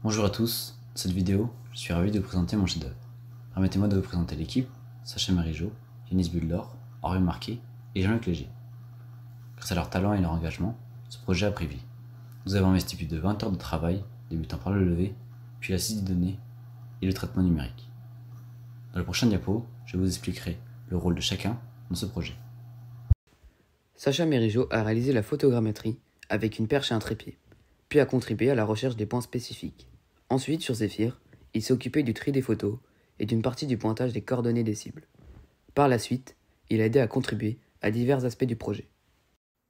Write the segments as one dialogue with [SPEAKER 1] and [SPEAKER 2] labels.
[SPEAKER 1] Bonjour à tous, dans cette vidéo, je suis ravi de vous présenter mon chef-d'œuvre. Permettez-moi de vous présenter l'équipe, Sacha Mérigeau, Yanis Buldor, Henri Marquet et Jean-Luc Léger. Grâce à leur talent et leur engagement, ce projet a pris vie. Nous avons investi plus de 20 heures de travail, débutant par le levé, puis la saisie des données et le traitement numérique. Dans le prochain diapo, je vous expliquerai le rôle de chacun dans ce projet.
[SPEAKER 2] Sacha Mérigeau a réalisé la photogrammétrie avec une perche et un trépied, puis a contribué à la recherche des points spécifiques. Ensuite, sur Zephyr, il s'est occupé du tri des photos et d'une partie du pointage des coordonnées des cibles. Par la suite, il a aidé à contribuer à divers aspects du projet.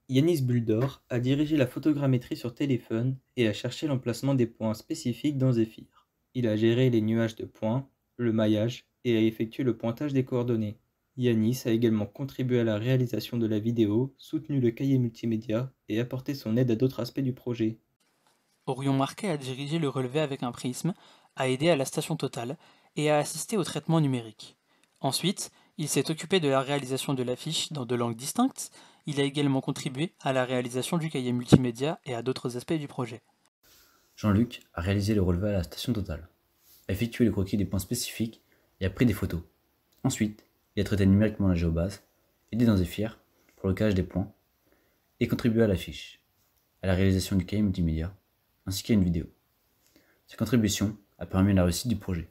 [SPEAKER 3] Yanis Buldor a dirigé la photogrammétrie sur téléphone et a cherché l'emplacement des points spécifiques dans Zephyr. Il a géré les nuages de points, le maillage et a effectué le pointage des coordonnées. Yanis a également contribué à la réalisation de la vidéo, soutenu le cahier multimédia et apporté son aide à d'autres aspects du projet.
[SPEAKER 4] Orion Marquet a dirigé le relevé avec un prisme, a aidé à la station totale et a assisté au traitement numérique. Ensuite, il s'est occupé de la réalisation de l'affiche dans deux langues distinctes. Il a également contribué à la réalisation du cahier multimédia et à d'autres aspects du projet.
[SPEAKER 1] Jean-Luc a réalisé le relevé à la station totale, a effectué le croquis des points spécifiques et a pris des photos. Ensuite, il a traité numériquement la géobase, aidé dans Zephyr pour le cache des points et contribué à l'affiche, à la réalisation du cahier multimédia, ainsi qu'à une vidéo. Cette contribution a permis la réussite du projet.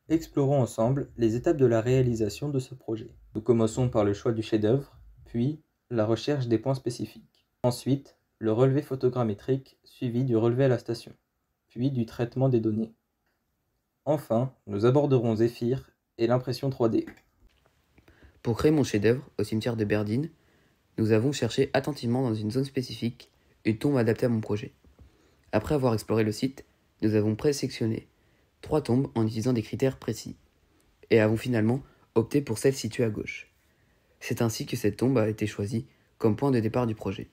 [SPEAKER 3] Explorons ensemble les étapes de la réalisation de ce projet. Nous commençons par le choix du chef-d'œuvre, puis la recherche des points spécifiques. Ensuite, le relevé photogrammétrique suivi du relevé à la station, puis du traitement des données. Enfin, nous aborderons Zephyr et l'impression 3D.
[SPEAKER 2] Pour créer mon chef-d'œuvre au cimetière de Berdine, nous avons cherché attentivement dans une zone spécifique une tombe adaptée à mon projet. Après avoir exploré le site, nous avons présélectionné 3 tombes en utilisant des critères précis, et avons finalement opté pour celle située à gauche. C'est ainsi que cette tombe a été choisie comme point de départ du projet.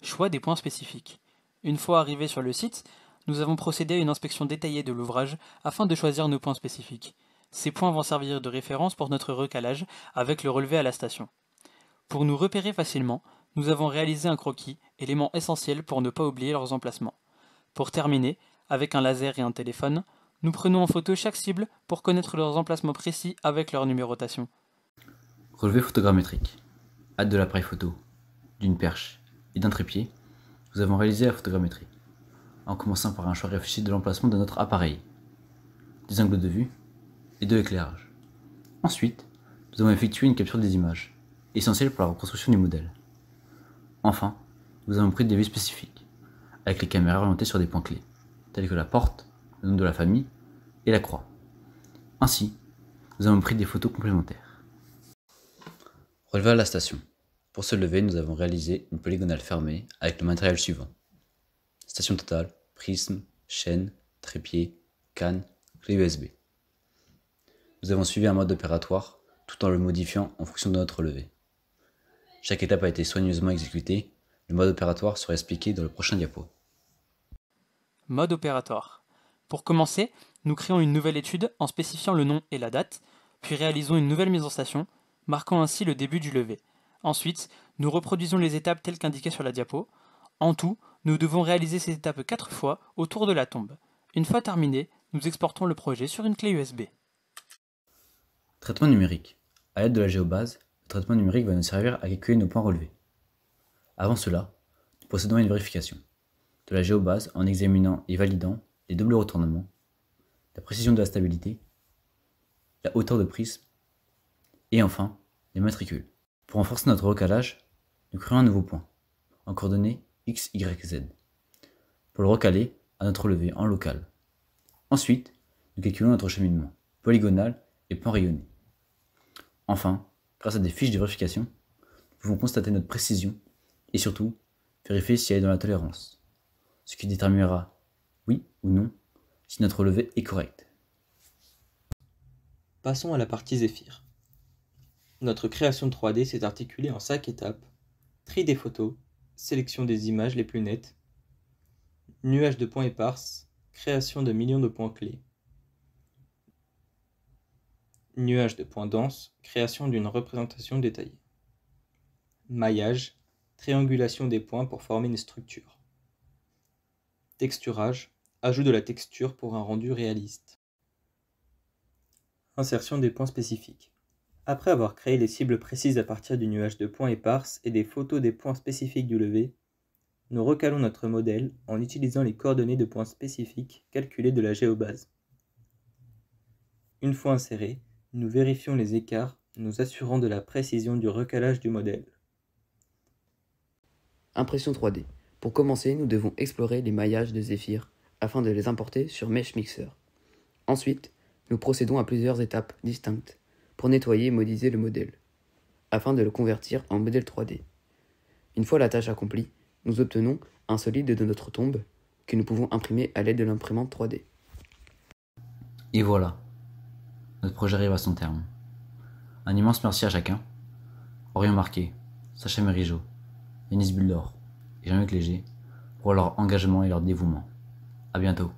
[SPEAKER 4] Choix des points spécifiques. Une fois arrivés sur le site, nous avons procédé à une inspection détaillée de l'ouvrage afin de choisir nos points spécifiques. Ces points vont servir de référence pour notre recalage avec le relevé à la station. Pour nous repérer facilement, nous avons réalisé un croquis, élément essentiel pour ne pas oublier leurs emplacements. Pour terminer, avec un laser et un téléphone, nous prenons en photo chaque cible pour connaître leurs emplacements précis avec leur numérotation.
[SPEAKER 1] Relevé photogrammétrique. Hâte de l'appareil photo, d'une perche et d'un trépied, nous avons réalisé la photogrammétrie, en commençant par un choix réfléchi de l'emplacement de notre appareil, des angles de vue et de l'éclairage. Ensuite, nous avons effectué une capture des images, essentielle pour la reconstruction du modèle. Enfin, nous avons pris des vues spécifiques, avec les caméras orientées sur des points clés, tels que la porte, le nom de la famille et la croix. Ainsi, nous avons pris des photos complémentaires. Relevé à la station. Pour se lever, nous avons réalisé une polygonale fermée avec le matériel suivant. Station totale, prisme, chaîne, trépied, canne, clé USB. Nous avons suivi un mode opératoire tout en le modifiant en fonction de notre levée. Chaque étape a été soigneusement exécutée. Le mode opératoire sera expliqué dans le prochain diapo.
[SPEAKER 4] Mode opératoire. Pour commencer, nous créons une nouvelle étude en spécifiant le nom et la date, puis réalisons une nouvelle mise en station, marquant ainsi le début du lever. Ensuite, nous reproduisons les étapes telles qu'indiquées sur la diapo. En tout, nous devons réaliser ces étapes 4 fois autour de la tombe. Une fois terminé, nous exportons le projet sur une clé USB.
[SPEAKER 1] Traitement numérique. À l'aide de la géobase, le traitement numérique va nous servir à calculer nos points relevés. Avant cela, nous procédons à une vérification de la géobase en examinant et validant les doubles retournements, la précision de la stabilité, la hauteur de prisme et enfin les matricules. Pour renforcer notre recalage, nous créons un nouveau point en coordonnées x, y, z pour le recaler à notre levée en local. Ensuite, nous calculons notre cheminement polygonal et point rayonné. Enfin, grâce à des fiches de vérification, nous pouvons constater notre précision et surtout vérifier si elle est dans la tolérance, ce qui déterminera, oui ou non, si notre levée est correcte.
[SPEAKER 3] Passons à la partie Zephyr. Notre création 3D s'est articulée en 5 étapes: tri des photos, sélection des images les plus nettes, nuage de points éparses, création de millions de points clés, nuage de points denses, création d'une représentation détaillée, maillage, triangulation des points pour former une structure, Texturage, ajout de la texture pour un rendu réaliste. Insertion des points spécifiques. Après avoir créé les cibles précises à partir du nuage de points éparses et des photos des points spécifiques du lever, nous recalons notre modèle en utilisant les coordonnées de points spécifiques calculées de la géobase. Une fois insérés, nous vérifions les écarts, nous assurant de la précision du recalage du modèle.
[SPEAKER 2] Impression 3D. Pour commencer, nous devons explorer les maillages de Zephyr afin de les importer sur Mesh Mixer. Ensuite, nous procédons à plusieurs étapes distinctes pour nettoyer et modéliser le modèle, afin de le convertir en modèle 3D. Une fois la tâche accomplie, nous obtenons un solide de notre tombe que nous pouvons imprimer à l'aide de l'imprimante 3D.
[SPEAKER 1] Et voilà, notre projet arrive à son terme. Un immense merci à chacun. Orion Marquet, Sacha Merigeau, Yanis Buldor et Jean-Luc Léger pour leur engagement et leur dévouement. À bientôt.